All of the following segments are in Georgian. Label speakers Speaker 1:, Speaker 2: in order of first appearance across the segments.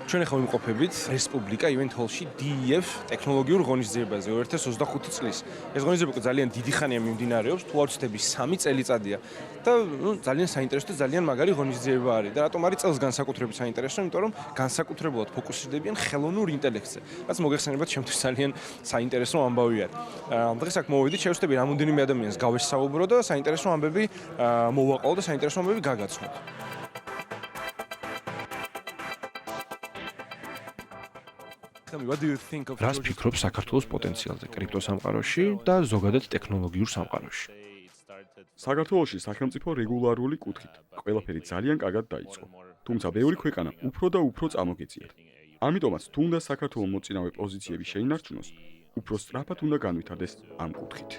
Speaker 1: ჩვენ ახლა ვიმყოფებით რესპუბლიკა Event Hall-ში DEF ტექნოლოგიურ ღონისძიებაზე 2025 წლის. ეს ღონისძიება ძალიან დიდი ხანია მიმდინარეობს, თუ არ ვცდები 3 წელიწადია და ძალიან საინტერესო და ძალიან მაგარი ღონისძიება არის. და რატომ არის წელს განსაკუთრებით საინტერესო? იმიტომ რომ განსაკუთრებულად ფოკუსირდებიან ხელოვნურ ინტელექტზე. რაც მოგეხსენებათ, ჩემთვის ძალიან საინტერესო ამბავი არის. დღეს აქ მოვიდით, შევხვდები რამოდენიმე ადამიანს გავესაუბრო და საინტერესო ამბები მოვაყოლო და საინტერესო ამბები გაგაცნოთ.
Speaker 2: რას ფიქრობ საქართველოს პოტენციალზე კრიპტო სამყაროში და ზოგადად ტექნოლოგიურ სამყაროში?
Speaker 3: საქართველოში სახელმწიფო რეგულარული კუთხით ყველაფერი ძალიან კარგად დაიწყო. თუმცა ბევრი ქვეყანა უფრო და უფრო წამოგეწია. ამიტომაც თუნდაც საქართველოს მოწინავე პოზიციები შეინარჩუნოს, უფრო სწრაფად უნდა განვითარდეს ამ კუთხით.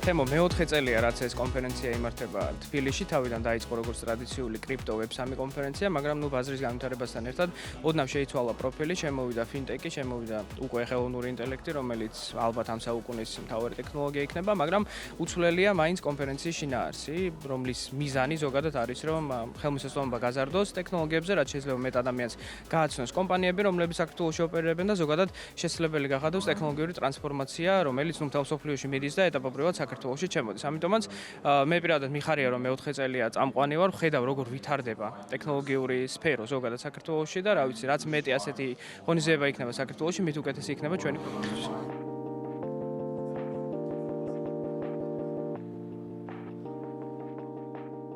Speaker 4: თემო მე-4 წელია რაც ეს კონფერენცია იმართება თბილისში, თავიდან დაიწყო როგორც ტრადიციული კრიპტო Web3 კონფერენცია, მაგრამ ბაზრის განვითარებასთან ერთად ოდნავ შეიცვალა პროფილი, შემოვიდა ფინტეკი, შემოვიდა უკვე ხელოვნური ინტელექტი, რომელიც ალბათ ამ საუკუნის მთავარი ტექნოლოგია იქნება, მაგრამ უცვლელია მაინც კონფერენციის შინაარსი, რომლის მიზანი ზოგადად არის, რომ ხელმისაწვდომობა გაზარდოს ტექნოლოგიებზე, რაც შეიძლება მეტ ადამიანს გააცნოს კომპანიები, რომლებიც საქართველოში ოპერირებენ და ზოგადად შესაძლებელი გახადოს ტექნოლოგიური ტრანსფორმაცია, რომელიც მთელ მსოფლიოში მიდის და ეტაპობრივად საქართველოში ჩემოდის. ამიტომაც მე პირადად მიხარია რომ მე-4 წელია წამყვანი ვარ, ხედავ როგორ ვითარდება ტექნოლოგიური სფერო ზოგადად საქართველოში და რა ვიცი, რაც მეტი ასეთი ღონისძიება იქნება საქართველოში, მით უკეთესი იქნება ჩვენი ქვეყნისთვის.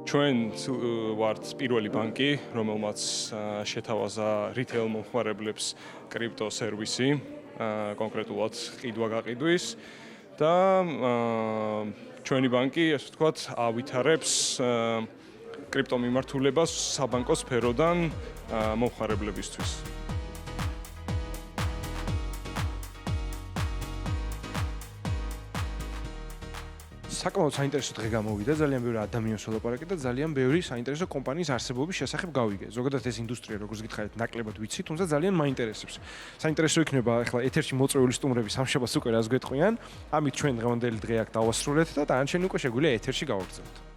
Speaker 1: ჩვენ ვართ პირველი ბანკი, რომელმაც შეთავაზა რიტეილ მომხმარებლებს კრიპტო სერვისი, კონკრეტულად ყიდვა-გაყიდვის. და ჩვენი ბანკი, ასე ვთქვათ, ავითარებს კრიპტო მიმართულებას საბანკო სფეროდან მომხმარებლებისთვის. საკმაოდ საინტერესო დღე გამოვიდა, ძალიან ბევრი ადამიანს ველაპარაკე და ძალიან ბევრი საინტერესო კომპანიის არსებობის შესახებ გავიგე. ზოგადად ეს ინდუსტრია, როგორც გითხარით, ნაკლებად ვიცი, თუმცა ძალიან მაინტერესებს. საინტერესო იქნება ახლა ეთერში მოწვეული სტუმრები სამშაბათს უკვე რას გვეტყვიან. ამით ჩვენ დღევანდელი დღე აქ დავასრულეთ და დანარჩენი უკვე შეგვიძლია ეთერში გავაგრძელოთ.